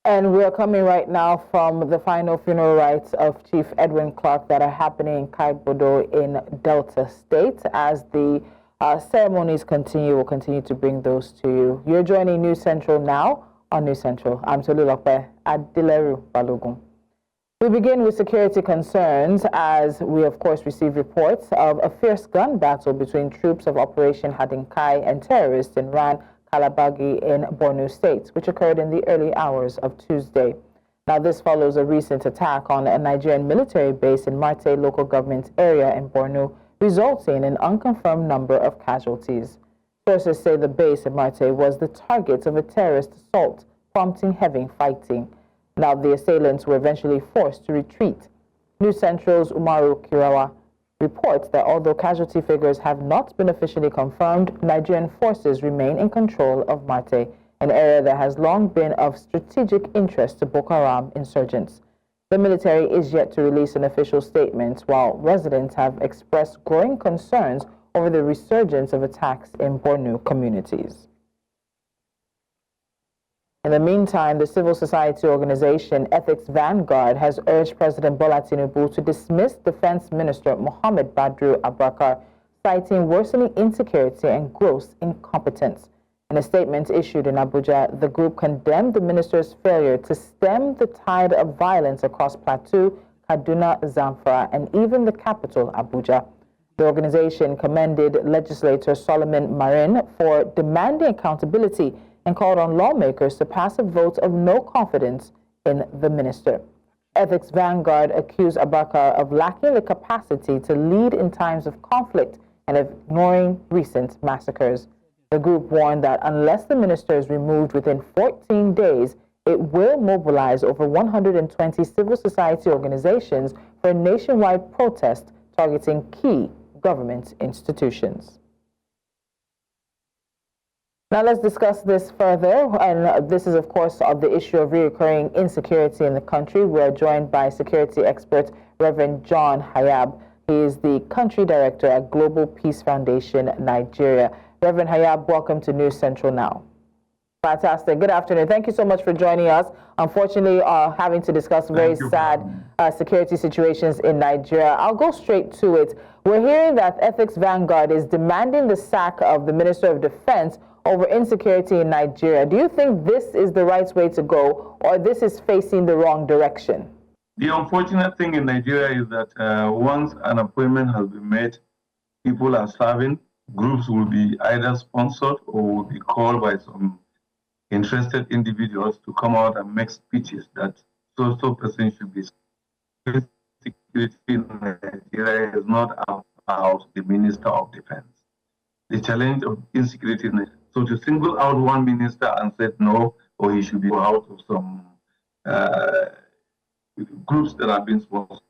And we're coming right now from the final funeral rites of Chief Edwin Clark that are happening in Kaibodo in Delta State. As the ceremonies continue, we'll continue to bring those to you. You're joining News Central now on News Central. I'm Tolulope Adileru Balogun. We begin with security concerns as we, of course, receive reports of a fierce gun battle between troops of Operation Hadinkai and terrorists in Ran Kalabagi in Borno State, which occurred in the early hours of Tuesday. Now, this follows a recent attack on a Nigerian military base in Marte local government area in Borno, resulting in an unconfirmed number of casualties. Sources say the base in Marte was the target of a terrorist assault, prompting heavy fighting. Now, the assailants were eventually forced to retreat. News Central's Umaru Kirawa reports that although casualty figures have not been officially confirmed, Nigerian forces remain in control of Marte, an area that has long been of strategic interest to Boko Haram insurgents. The military is yet to release an official statement, while residents have expressed growing concerns over the resurgence of attacks in Borno communities. In the meantime, the civil society organization Ethics Vanguard has urged President Bola Tinubu to dismiss Defense Minister Mohammed Badru Abubakar, citing worsening insecurity and gross incompetence. In a statement issued in Abuja, the group condemned the minister's failure to stem the tide of violence across Plateau, Kaduna, Zamfara, and even the capital, Abuja. The organization commended legislator Solomon Marin for demanding accountability and called on lawmakers to pass a vote of no confidence in the minister. Ethics Vanguard accused Abubakar of lacking the capacity to lead in times of conflict and of ignoring recent massacres. The group warned that unless the minister is removed within 14 days, it will mobilize over 120 civil society organizations for a nationwide protest targeting key government institutions. Now let's discuss this further, and this is, of course, the issue of recurring insecurity in the country. We are joined by security expert Reverend John Hayab. He is the country director at Global Peace Foundation, Nigeria. Reverend Hayab, welcome to News Central Now. Fantastic. Good afternoon. Thank you so much for joining us. Unfortunately, having to discuss very sad security situations in Nigeria. I'll go straight to it. We're hearing that Ethics Vanguard is demanding the sack of the Minister of Defense over insecurity in Nigeria. Do you think this is the right way to go, or this is facing the wrong direction? The unfortunate thing in Nigeria is that once an appointment has been made, people are serving, groups will be either sponsored or will be called by some interested individuals to come out and make speeches that so person should be. Security in Nigeria is not about the Minister of Defense. The challenge of insecurity, so to single out one minister and say no, or he should be out of some groups that have been sponsored.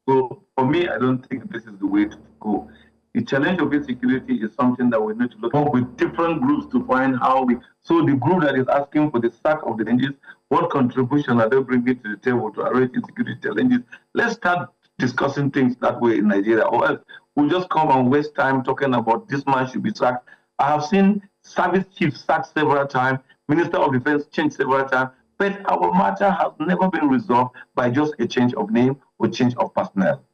So for me, I don't think this is the way to go. The challenge of insecurity is something that we need to look at with different groups to find how we. So the group that is asking for the sack of the challenges, what contribution are they bringing to the table to arrange insecurity challenges? Let's start discussing things that way in Nigeria, or else we'll just come and waste time talking about this man should be sacked. I have seen service chiefs sacked several times, Minister of Defense changed several times, but our matter has never been resolved by just a change of name or change of personnel.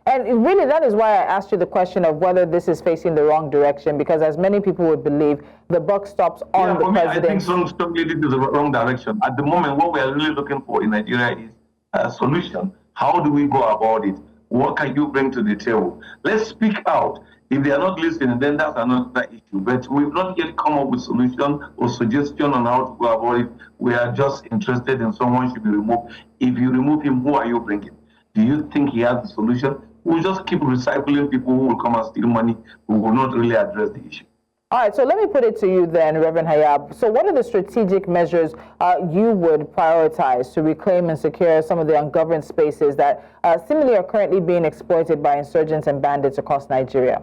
And really, that is why I asked you the question of whether this is facing the wrong direction, because as many people would believe, the buck stops on the president. I think strongly this is the wrong direction. At the moment, what we are really looking for in Nigeria is a solution. How do we go about it? What can you bring to the table? Let's speak out. If they are not listening, then that's another issue. But we've not yet come up with solution or suggestion on how to go about it. We are just interested in someone should be removed. If you remove him, who are you bringing? Do you think he has the solution? We'll just keep recycling people who will come and steal money. We will not really address the issue. All right, so let me put it to you then, Reverend Hayab. So what are the strategic measures you would prioritize to reclaim and secure some of the ungoverned spaces that seemingly are currently being exploited by insurgents and bandits across Nigeria?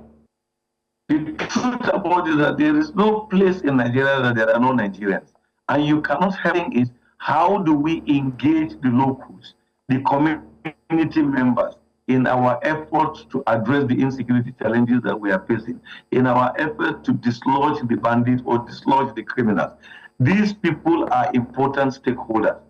The truth about it is that there is no place in Nigeria that there are no Nigerians. And you cannot help it. How do we engage the locals, the community members, in our efforts to address the insecurity challenges that we are facing, in our effort to dislodge the bandits or dislodge the criminals? These people are important stakeholders.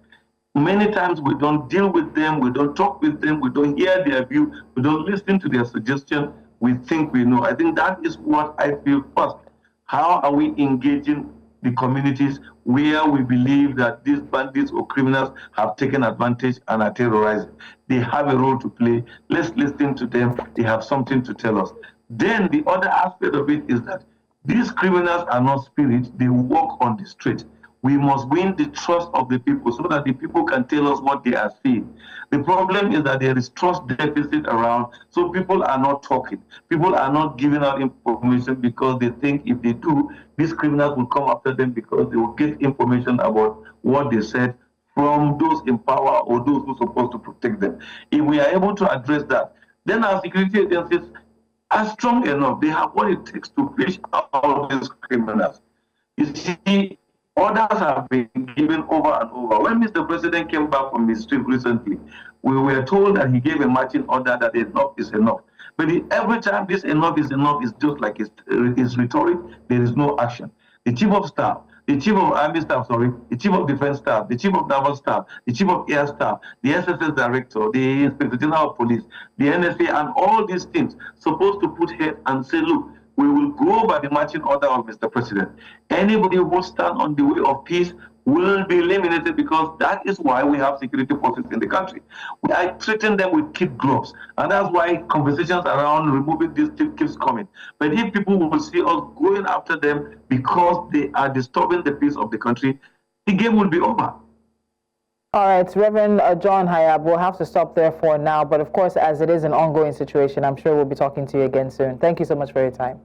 Many times we don't deal with them, we don't talk with them, we don't hear their view, we don't listen to their suggestion. We think we know. I think that is what I feel first. How are we engaging the communities where we believe that these bandits or criminals have taken advantage and are terrorizing? They have a role to play. Let's listen to them. They have something to tell us. Then the other aspect of it is that these criminals are not spirits. They walk on the street. We must win the trust of the people so that the people can tell us what they are seeing. The problem is that there is trust deficit around, so people are not talking. People are not giving out information because they think if they do, these criminals will come after them because they will get information about what they said from those in power or those who are supposed to protect them. If we are able to address that, then our security agencies are strong enough. They have what it takes to fish out these criminals. You see, orders have been given over and over. When Mr. President came back from his trip recently, we were told that he gave a marching order that enough is enough. But every time this enough is just like it's rhetoric, there is no action. The chief of staff, the chief of army staff, the chief of defense staff, the chief of naval staff, the chief of air staff, the SSS director, the inspector general of police, the NSA, and all these things supposed to put head and say, look, we will go by the marching order of Mr. President. Anybody who stands on the way of peace will be eliminated because that is why we have security forces in the country. We are treating them with kid gloves. And that's why conversations around removing this keeps coming. But if people will see us going after them because they are disturbing the peace of the country, the game will be over. All right, Reverend John Hayab, we'll have to stop there for now. But of course, as it is an ongoing situation, I'm sure we'll be talking to you again soon. Thank you so much for your time.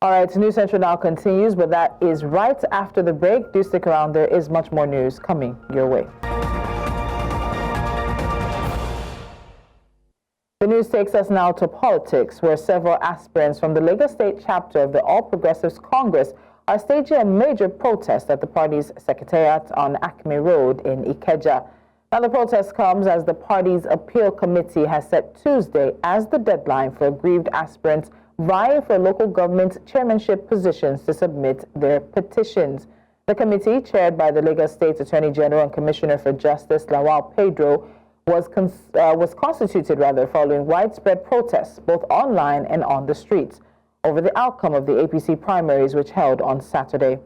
All right, News Central now continues, but that is right after the break. Do stick around. There is much more news coming your way. The news takes us now to politics, where several aspirants from the Lagos State chapter of the All Progressives Congress are staging a major protest at the party's secretariat on Acme Road in Ikeja. Now, the protest comes as the party's appeal committee has set Tuesday as the deadline for aggrieved aspirants vying for local government chairmanship positions to submit their petitions. The committee, chaired by the Lagos State Attorney General and Commissioner for Justice Lawal Pedro, was constituted following widespread protests both online and on the streets over the outcome of the APC primaries, which held on Saturday.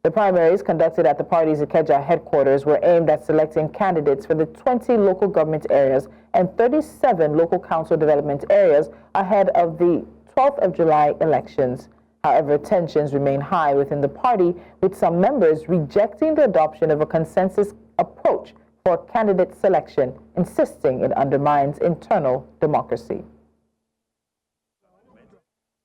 The primaries conducted at the party's Ikeja headquarters were aimed at selecting candidates for the 20 local government areas and 37 local council development areas ahead of the 12th of July elections. However, tensions remain high within the party, with some members rejecting the adoption of a consensus approach for candidate selection, insisting it undermines internal democracy.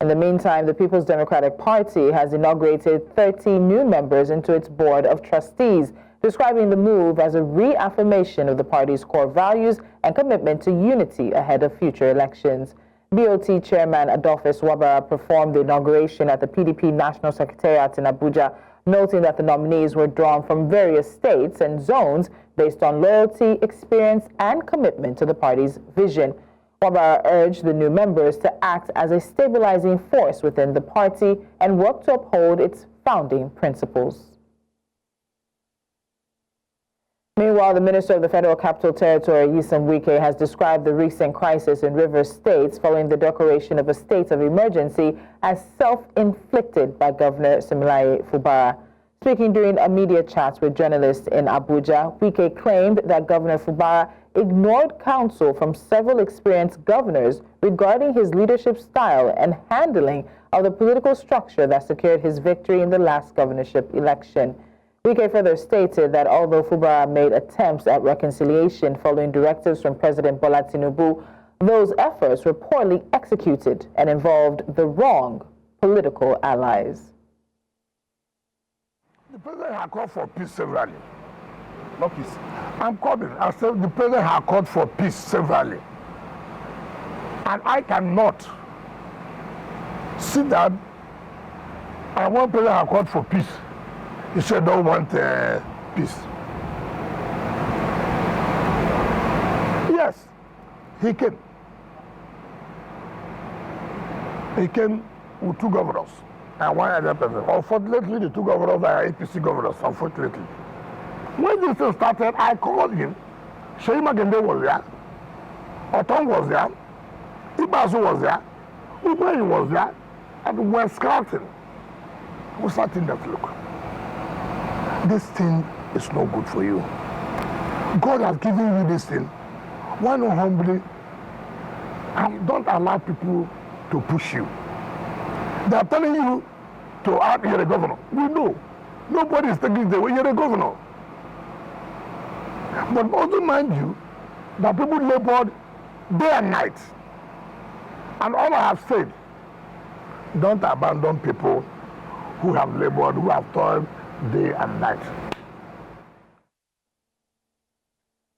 In the meantime, the People's Democratic Party has inaugurated 30 new members into its board of trustees, describing the move as a reaffirmation of the party's core values and commitment to unity ahead of future elections. BOT Chairman Adolphus Wabara performed the inauguration at the PDP National Secretariat in Abuja, noting that the nominees were drawn from various states and zones based on loyalty, experience, and commitment to the party's vision. Wabara urged the new members to act as a stabilizing force within the party and work to uphold its founding principles. Meanwhile, the Minister of the Federal Capital Territory, Nyesom Wike, has described the recent crisis in Rivers State following the declaration of a state of emergency as self-inflicted by Governor Siminalayi Fubara. Speaking during a media chat with journalists in Abuja, Wike claimed that Governor Fubara ignored counsel from several experienced governors regarding his leadership style and handling of the political structure that secured his victory in the last governorship election. Wike further stated that although Fubara made attempts at reconciliation following directives from President Bola Tinubu, those efforts were poorly executed and involved the wrong political allies. The president had called for peace severally. Not peace. I'm coming. I said the president had called for peace severally. And I cannot sit down and one president had called for peace. He said, don't want peace. Yes, he came. He came with two governors and one other person. Unfortunately, the two governors are APC governors, unfortunately. When this thing started, I called him. Sheyi Makinde was there. Oton was there. Ibazu was there. Umahi was there. And we were scouting. We started that look. This thing is no good for you. God has given you this thing. Why not humbly and don't allow people to push you? They are telling you to act, you're a governor. We know. Nobody is taking the way, you're a governor. But also mind you, that people labored day and night. And all I have said, don't abandon people who have labored, who have toiled day and night.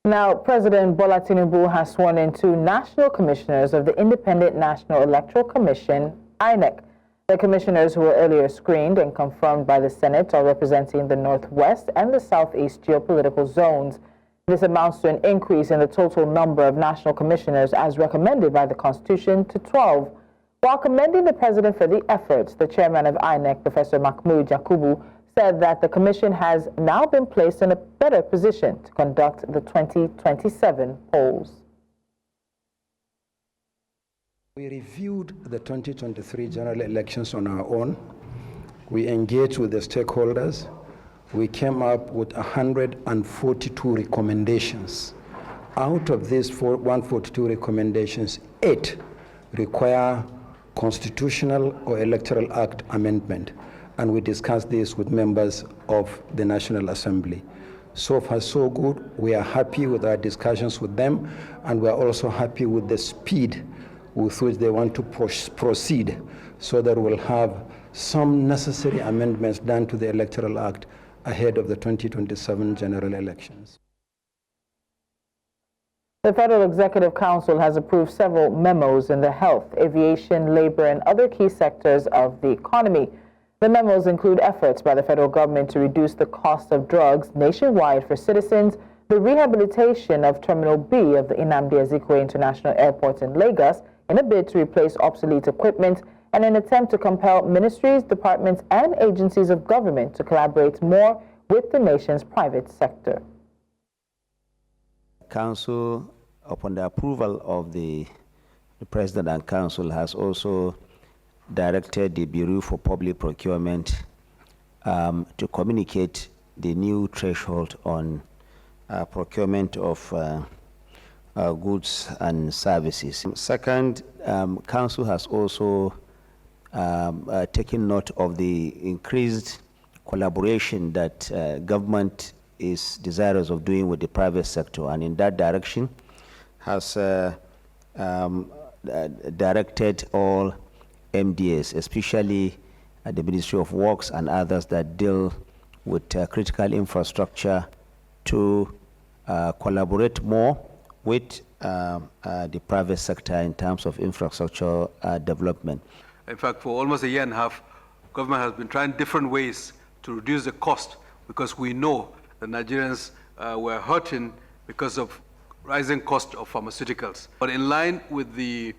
Now, President Bola Tinubu has sworn in two national commissioners of the Independent National Electoral Commission, INEC. The commissioners who were earlier screened and confirmed by the Senate are representing the Northwest and the Southeast geopolitical zones. This amounts to an increase in the total number of national commissioners as recommended by the Constitution to 12. While commending the president for the efforts, the chairman of INEC, Professor Mahmoud Yakubu, said that the commission has now been placed in a better position to conduct the 2027 polls. We reviewed the 2023 general elections on our own. We engaged with the stakeholders. We came up with 142 recommendations. Out of these 142 recommendations, 8 require constitutional or electoral act amendment. And we discussed this with members of the National Assembly. So far, so good. We are happy with our discussions with them, and we are also happy with the speed with which they want to proceed, so that we'll have some necessary amendments done to the Electoral Act ahead of the 2027 general elections. The Federal Executive Council has approved several memos in the health, aviation, labor, and other key sectors of the economy. The memos include efforts by the federal government to reduce the cost of drugs nationwide for citizens, the rehabilitation of Terminal B of the Nnamdi Azikiwe International Airport in Lagos in a bid to replace obsolete equipment, and an attempt to compel ministries, departments, and agencies of government to collaborate more with the nation's private sector. Council, upon the approval of the President and Council, has also directed the Bureau for Public Procurement to communicate the new threshold on procurement of goods and services. Second, Council has also taken note of the increased collaboration that government is desirous of doing with the private sector, and in that direction has directed all MDAs, especially the Ministry of Works and others that deal with critical infrastructure, to collaborate more with the private sector in terms of infrastructure development. In fact, for almost a year and a half, government has been trying different ways to reduce the cost, because we know that Nigerians were hurting because of rising cost of pharmaceuticals. But in line with the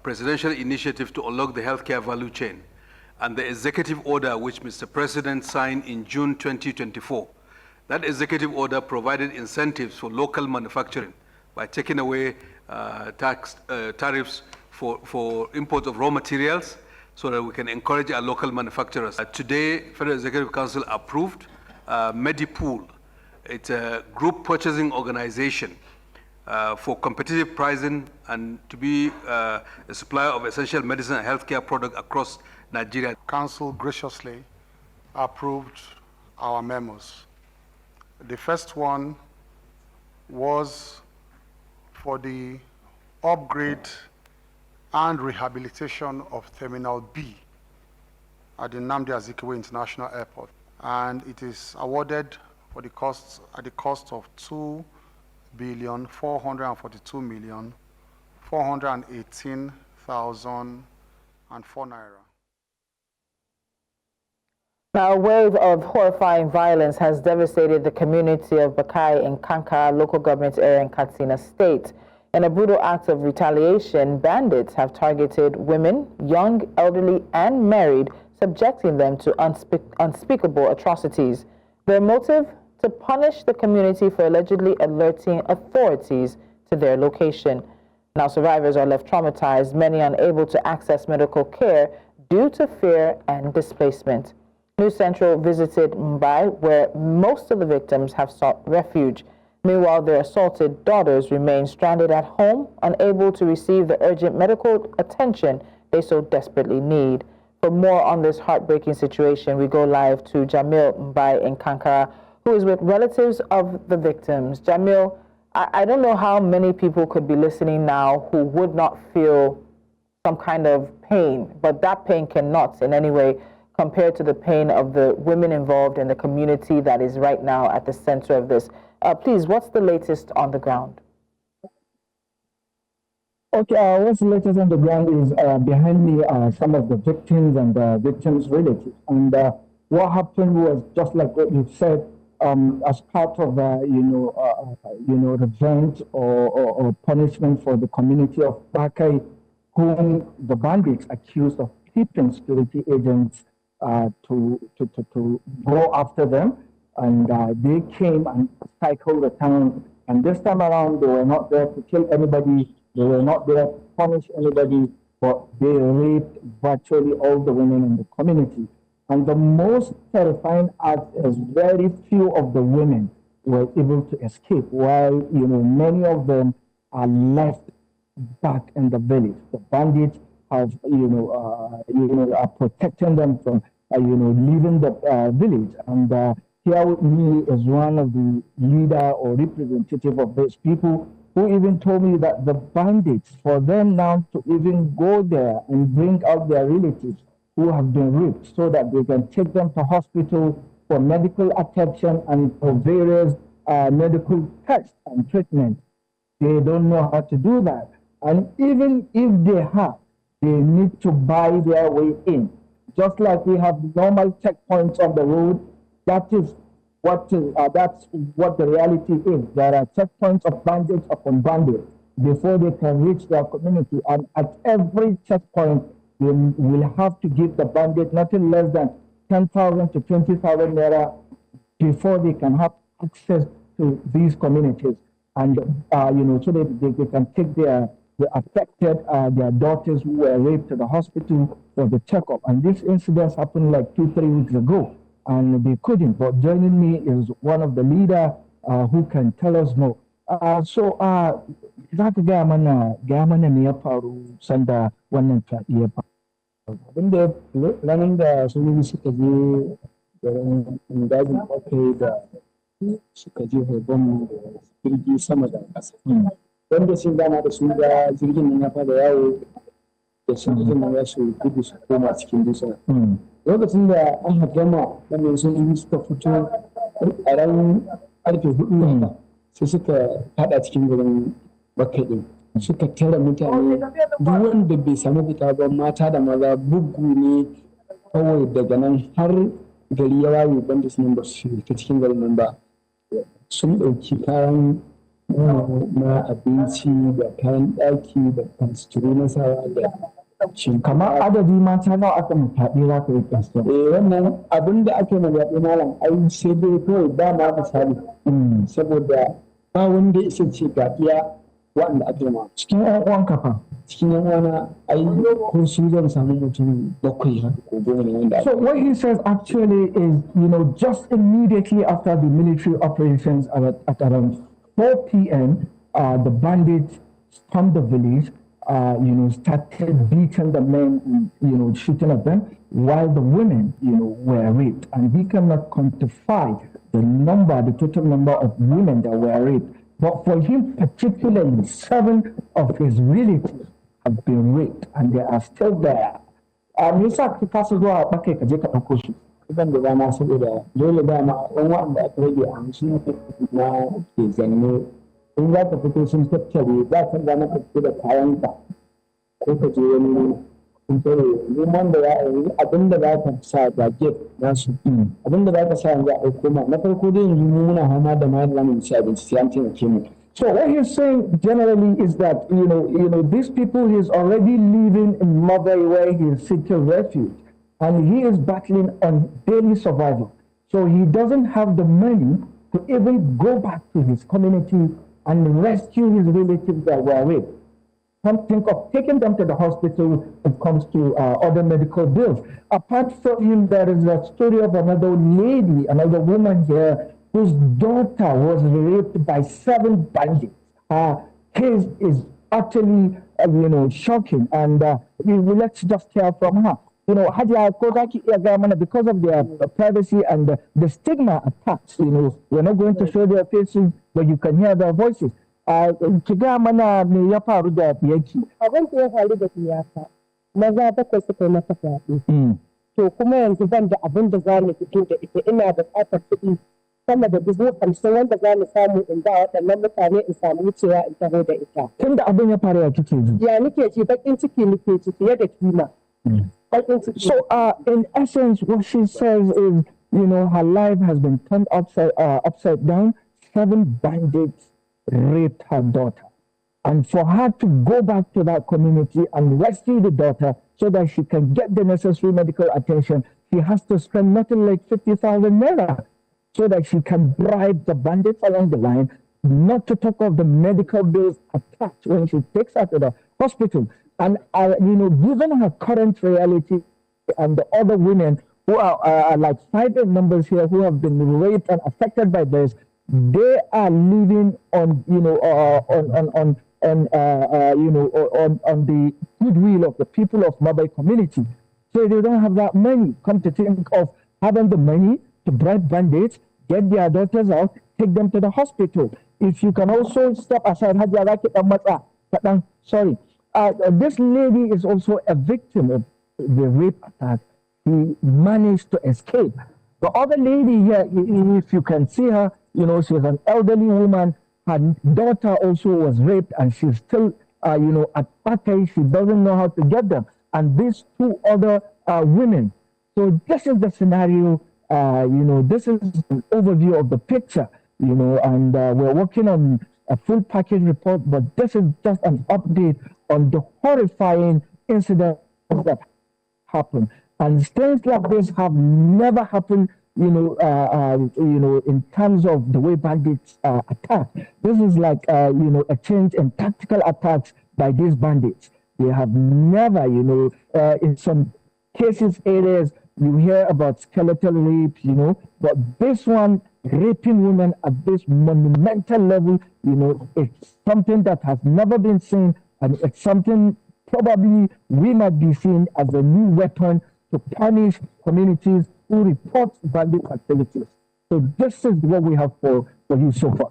presidential initiative to unlock the healthcare value chain and the executive order which Mr. President signed in June 2024, that executive order provided incentives for local manufacturing by taking away tariffs for import of raw materials, so that we can encourage our local manufacturers. Today, Federal Executive Council approved Medipool. It's a group purchasing organization for competitive pricing and to be a supplier of essential medicine and healthcare products across Nigeria. Council graciously approved our memos. The first one was for the upgrade and rehabilitation of Terminal B at the Nnamdi Azikiwe International Airport, and it is awarded for the cost at the cost of 2,442,418,004 naira. Now, a wave of horrifying violence has devastated the community of Bakai in Kankara local government area in Katsina State. In a brutal act of retaliation, bandits have targeted women, young, elderly, and married subjecting them to unspeakable atrocities. Their motive? To punish the community for allegedly alerting authorities to their location. Now survivors are left traumatized, many unable to access medical care due to fear and displacement. News Central visited Mumbai, where most of the victims have sought refuge. Meanwhile, their assaulted daughters remain stranded at home, unable to receive the urgent medical attention they so desperately need. For more on this heartbreaking situation, we go live to Jamil Mbai in Kankara, who is with relatives of the victims. Jamil, I don't know how many people could be listening now who would not feel some kind of pain, but that pain cannot in any way compare to the pain of the women involved in the community that is right now at the center of this. Please, what's the latest on the ground? Okay, what's the latest on the ground is behind me are some of the victims and the victims' relatives. And what happened was just like what you said, as part of revenge or punishment for the community of Bakai, whom the bandits accused of keeping security agents to go after them, and they came and cycled the town. And this time around, they were not there to kill anybody. They were not there to punish anybody, but they raped virtually all the women in the community. And the most terrifying act is very few of the women were able to escape, while many of them are left back in the village. The bandits have are protecting them from leaving the village. And here with me is one of the leader or representative of those people, who even told me that the bandits, for them now to even go there and bring out their relatives who have been raped, so that they can take them to hospital for medical attention and for various medical tests and treatment. They don't know how to do that. And even if they have, they need to buy their way in. Just like we have normal checkpoints on the road, that's what the reality is. There are checkpoints of bandits upon bandits before they can reach their community. And at every checkpoint, they will have to give the bandit nothing less than 10,000 to 20,000 naira before they can have access to these communities. And so that they can take the affected their daughters who were raped to the hospital for the checkup. And this incident happened like 2-3 weeks ago, and they couldn't. But joining me is one of the leader who can tell us more. So za ka gaya mana me ya faru sanda wannan fyaɗe ya faru. Abinda ranar da sojoji suka je dajin bakwai da suka je horon jirgi sama da ƙasa. Wanda sun dama da sun ga jirgin nan ya fara yawo da sojojin nan ya su gudu su koma cikin dusa. Lokacin da an gama wannan sojoji suka fito a ran ƙarfe 4 sai suka fada cikin garin bakwai din. Suka tara mutane, duk wanda bai samu fita ba, mata da maza, bugu ne kawai. Daga nan har gari ya waye, banda su nan ba su fita cikin garin nan ba. Sun ɗauki kayan na abinci da kayan ɗaki da constitute na sawa da kamar adadi mata nawa aka mutaɗe za ka yi constitute? Wannan abin da ake mazaɓe malam ai sai dai kawai ba ma misali, saboda ba wanda ya isa ce ga iya waɗanda ake ma. Cikin ƴan uwan kafa? Cikin ƴan uwana ai ko su zan samu mutum 7 ko 10 ne wanda. So what he says actually is, just immediately after the military operations at around 4 p.m., the bandits stormed the village, started beating the men, shooting at them, while the women, were raped. And he cannot quantify the total number of women that were raped. But for him particularly, 7 of his relatives have been raped, and they are still there. Me yasa ka kasa zuwa bakai ka je ka ɗauko su? Idan da dama saboda dole dama ɗan waɗanda aka rage a hamsin na ke zanne, in za ka fito sun tattare, za ka gane ka fito da kayanka ko ka je wani sun tare. Neman da ya yi abin da za ka sa da gate nasu, abin da za ka sa yanzu a ɗauko ma. Na farko dai yanzu mu muna hama da ma da mu ci abinci sai an taimake mu. So what he's saying generally is that, these people, he's already living in Mumbai where he is seeking refuge. and he is battling on daily survival. So he doesn't have the money to even go back to his community and rescue his relatives that were raped. Come think of taking them to the hospital when it comes to other medical bills. Apart from him, there is a story of another lady, another woman here, whose daughter was raped by 7 bandits. Her case is utterly, shocking, and let's just hear from her. Hadia Kozaki Yagamana, because of their privacy and the stigma attached, we're not going to show their faces, but you can hear their voices. Ki ga mana me ya faru da yake. Abin da ya faru da iyaka, maza 7 suka yi mata fyaɗe. To kuma yanzu ban da abin da za mu fito da ita, ina buƙatar kuɗi sama da 50,000 wanda za mu samu in ba waɗannan mutane in samu wucewa in taho da ita. Tun da abin ya faru ya kike ji? Ya nike ji, baƙin ciki nike ji fiye da kima. So, in essence, what she says is, her life has been turned upside down. 7 bandits raped her daughter. And for her to go back to that community and rescue the daughter so that she can get the necessary medical attention, she has to spend nothing like 50,000 naira so that she can bribe the bandits along the line, not to talk of the medical bills attached when she takes her to the hospital. And, given her current reality and the other women who are like 5 in numbers here who have been raped and affected by this, they are living on, on the goodwill of the people of Mabai community. So they don't have that money. Come to think of having the money to bribe bandits, get their daughters out, take them to the hospital. If you can also step aside, sorry. This lady is also a victim of the rape attack. She managed to escape. The other lady here, if you can see her, she's an elderly woman. Her daughter also was raped, and she's still, at Pakai. She doesn't know how to get them. And these 2 other women. So this is the scenario. This is an overview of the picture. And we're working on a full package report, but this is just an update on the horrifying incidents that happened. And things like this have never happened, in terms of the way bandits attack. This is like, a change in tactical attacks by these bandits. They have never, in some cases, areas, you hear about skeletal rape, but this one, raping women at this monumental level, it's something that has never been seen, and it's something probably we might be seen as a new weapon to punish communities who report bandit activities. So this is what we have for you so far.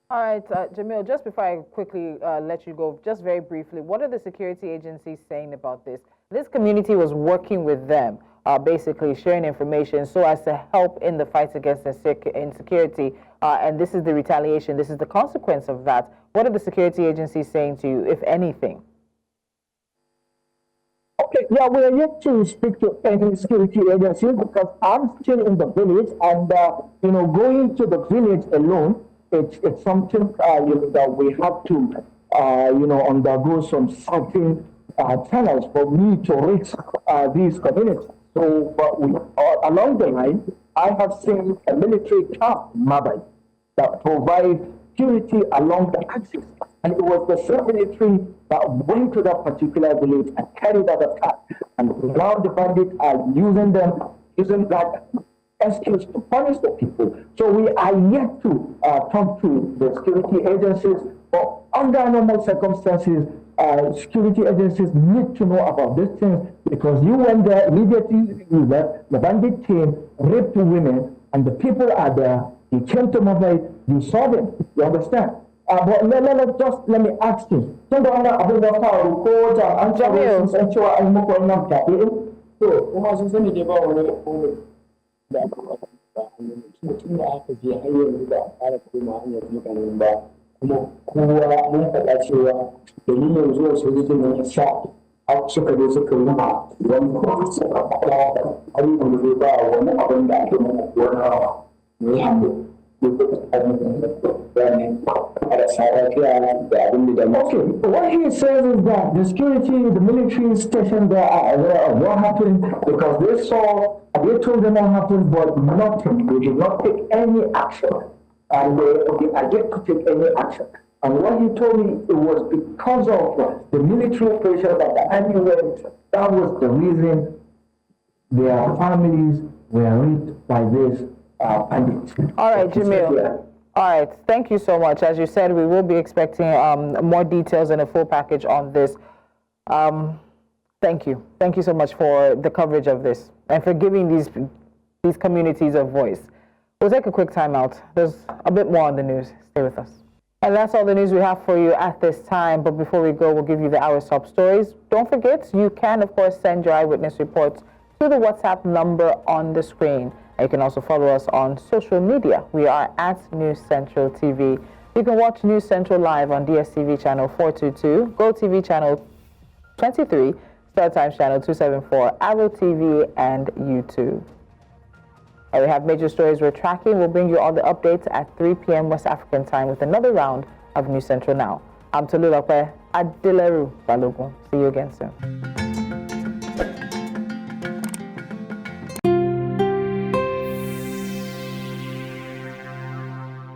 All right, Jamil, just before I quickly let you go, just very briefly, what are the security agencies saying about this? This community was working with them, basically sharing information so as to help in the fight against insecurity, and this is the retaliation, this is the consequence of that. What are the security agencies saying to you, if anything? Okay, yeah, we are yet to speak to any security agencies because I'm still in the village, and going to the village alone, it's something that we have to undergo some certain channels for me to reach these communities. So, but along the line, I have seen a military camp in Mabai that provides security along the axis. And it was the same military that went to that particular village and carried out attack. And now the bandits are using that excuse to punish the people. So we are yet to talk to the security agencies, but under normal circumstances, security agencies need to know about these things, because you went there immediately, the bandit came, raped 2 women, and the people are there. You came to Mumbai, you saw them. You understand? But let me ask you. kuma kowa mun faɗa cewa dalilin zuwa sojojin nan ya sa suka je suka yi ma wani kuma suka faɗa abubuwan da ba wani abin da ake mana wani rawa ne hannu Okay, what he says is that the security, the military station there are aware of what happened because they told them what happened, but nothing. They did not take any action. And they are yet to take any action. And what he told me, it was because of the military operation that the army went, that was the reason their families were raped by this bandits. All right, Jamil. All right, thank you so much. As you said, we will be expecting more details and a full package on this. Thank you. Thank you so much for the coverage of this and for giving these communities a voice. We'll take a quick time out. There's a bit more on the news. Stay with us. And that's all the news we have for you at this time. But before we go, we'll give you the hour's top stories. Don't forget, you can, of course, send your eyewitness reports to the WhatsApp number on the screen. And you can also follow us on social media. We are at News Central TV. You can watch News Central live on DSTV channel 422, GoTV channel 23, Star Times channel 274, Arrow TV, and YouTube. And we have major stories we're tracking. We'll bring you all the updates at 3 p.m. West African time with another round of News Central Now. I'm Tolulope Adileru Balogun. See you again soon.